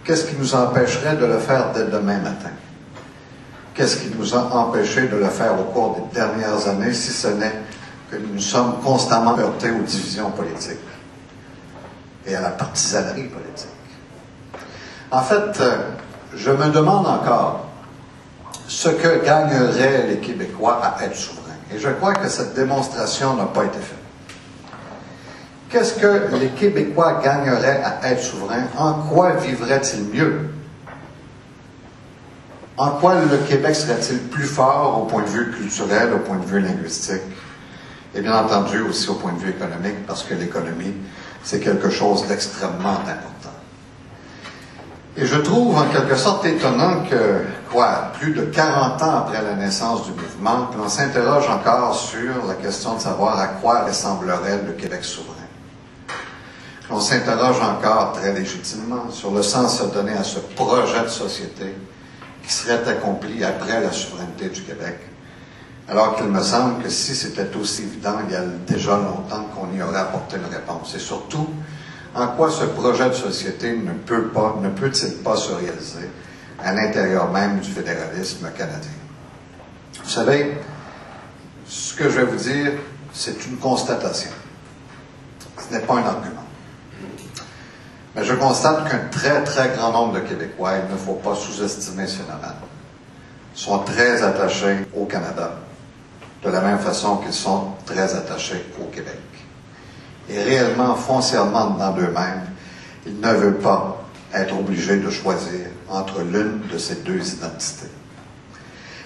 Qu'est-ce qui nous empêcherait de le faire dès demain matin? Qu'est-ce qui nous a empêché de le faire au cours des dernières années, si ce n'est que nous sommes constamment heurtés aux divisions politiques et à la partisanerie politique? En fait, je me demande encore ce que gagneraient les Québécois à être souverains. Et je crois que cette démonstration n'a pas été faite. Qu'est-ce que les Québécois gagneraient à être souverains? En quoi vivraient-ils mieux? En quoi le Québec serait-il plus fort au point de vue culturel, au point de vue linguistique? Et bien entendu aussi au point de vue économique, parce que l'économie, c'est quelque chose d'extrêmement important. Et je trouve en quelque sorte étonnant que, plus de 40 ans après la naissance du mouvement, que l'on s'interroge encore sur la question de savoir à quoi ressemblerait le Québec souverain. On s'interroge encore très légitimement sur le sens à donner à ce projet de société qui serait accompli après la souveraineté du Québec. Alors qu'il me semble que si c'était aussi évident il y a déjà longtemps qu'on y aurait apporté une réponse. Et surtout, en quoi ce projet de société ne peut-il pas se réaliser à l'intérieur même du fédéralisme canadien? Vous savez, ce que je vais vous dire, c'est une constatation. Ce n'est pas un argument. Mais je constate qu'un très, très grand nombre de Québécois, il ne faut pas sous-estimer ce phénomène, sont très attachés au Canada, de la même façon qu'ils sont très attachés au Québec. Et réellement, foncièrement dans d'eux-mêmes, ils ne veulent pas être obligés de choisir entre l'une de ces deux identités.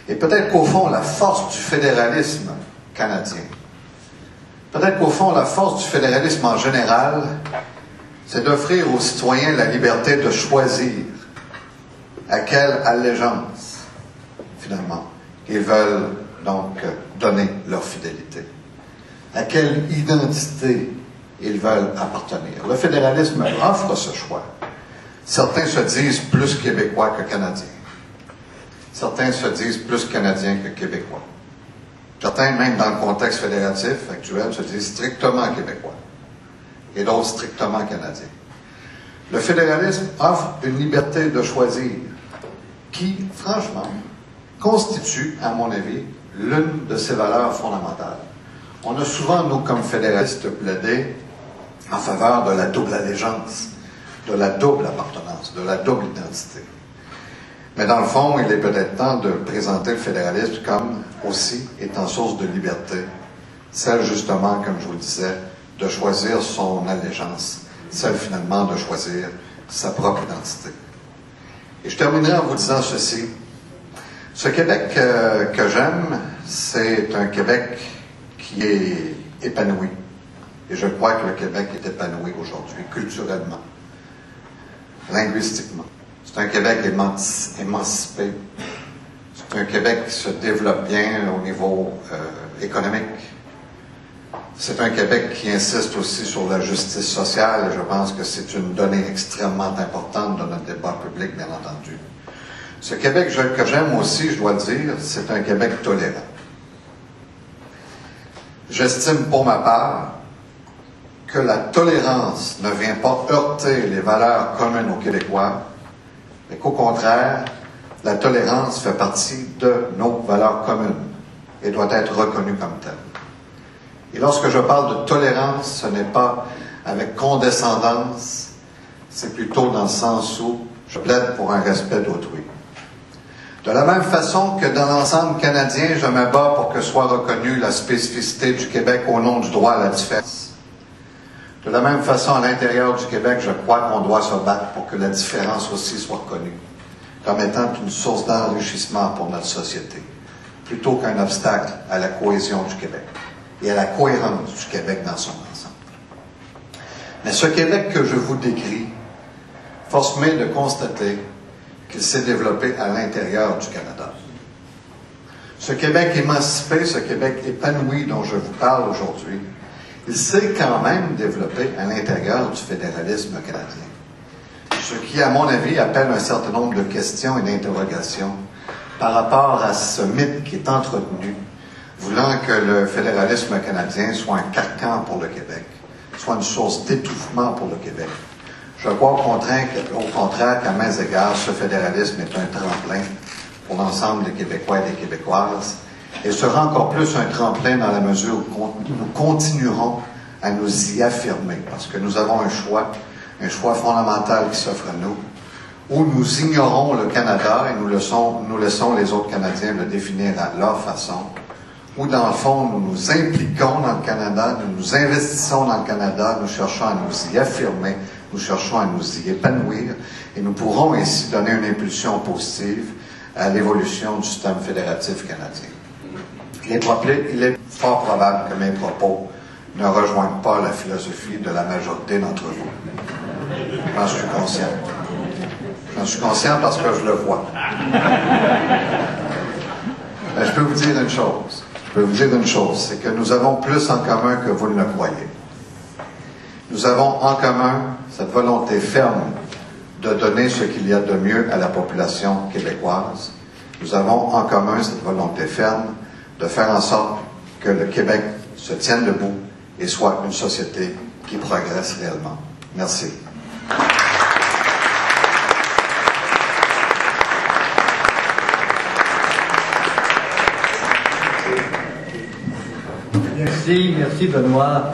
Et peut-être qu'au fond, la force du fédéralisme canadien, peut-être qu'au fond, la force du fédéralisme en général, c'est d'offrir aux citoyens la liberté de choisir à quelle allégeance, finalement, ils veulent donc donner leur fidélité, à quelle identité ils veulent appartenir. Le fédéralisme offre ce choix. Certains se disent plus Québécois que Canadiens. Certains se disent plus Canadiens que Québécois. Certains, même dans le contexte fédératif actuel, se disent strictement Québécois. Et d'autres strictement Canadiens. Le fédéralisme offre une liberté de choisir qui, franchement, constitue, à mon avis, l'une de ses valeurs fondamentales. On a souvent, nous, comme fédéralistes, plaidé en faveur de la double allégeance, de la double appartenance, de la double identité. Mais dans le fond, il est peut-être temps de présenter le fédéralisme comme aussi étant source de liberté, celle justement, comme je vous le disais, de choisir son allégeance, celle finalement de choisir sa propre identité. Et je terminerai en vous disant ceci. Ce Québec que j'aime, c'est un Québec qui est épanoui. Et je crois que le Québec est épanoui aujourd'hui, culturellement, linguistiquement. C'est un Québec émancipé. C'est un Québec qui se développe bien au niveau économique. C'est un Québec qui insiste aussi sur la justice sociale, et je pense que c'est une donnée extrêmement importante dans notre débat public, bien entendu. Ce Québec que j'aime aussi, je dois le dire, c'est un Québec tolérant. J'estime pour ma part que la tolérance ne vient pas heurter les valeurs communes aux Québécois, mais qu'au contraire, la tolérance fait partie de nos valeurs communes et doit être reconnue comme telle. Et lorsque je parle de tolérance, ce n'est pas avec condescendance, c'est plutôt dans le sens où je plaide pour un respect d'autrui. De la même façon que dans l'ensemble canadien, je me bats pour que soit reconnue la spécificité du Québec au nom du droit à la différence. De la même façon, à l'intérieur du Québec, je crois qu'on doit se battre pour que la différence aussi soit reconnue comme étant une source d'enrichissement pour notre société, plutôt qu'un obstacle à la cohésion du Québec et à la cohérence du Québec dans son ensemble. Mais ce Québec que je vous décris force m'est de constater qu'il s'est développé à l'intérieur du Canada. Ce Québec émancipé, ce Québec épanoui dont je vous parle aujourd'hui, il s'est quand même développé à l'intérieur du fédéralisme canadien. Ce qui, à mon avis, appelle un certain nombre de questions et d'interrogations par rapport à ce mythe qui est entretenu, voulant que le fédéralisme canadien soit un carcan pour le Québec, soit une source d'étouffement pour le Québec. Je crois au contraire qu'à maints égards, ce fédéralisme est un tremplin pour l'ensemble des Québécois et des Québécoises, et sera encore plus un tremplin dans la mesure où nous continuerons à nous y affirmer, parce que nous avons un choix fondamental qui s'offre à nous, où nous ignorons le Canada et nous laissons les autres Canadiens le définir à leur façon, où dans le fond nous nous impliquons dans le Canada, nous nous investissons dans le Canada, nous cherchons à nous y affirmer, nous cherchons à nous y épanouir, et nous pourrons ainsi donner une impulsion positive à l'évolution du système fédératif canadien. Il est fort probable que mes propos ne rejoignent pas la philosophie de la majorité d'entre vous. J'en suis conscient. J'en suis conscient parce que je le vois. Mais je peux vous dire une chose. C'est que nous avons plus en commun que vous ne le croyez. Nous avons en commun cette volonté ferme de donner ce qu'il y a de mieux à la population québécoise. Nous avons en commun cette volonté ferme de faire en sorte que le Québec se tienne debout et soit une société qui progresse réellement. Merci. Merci Benoît.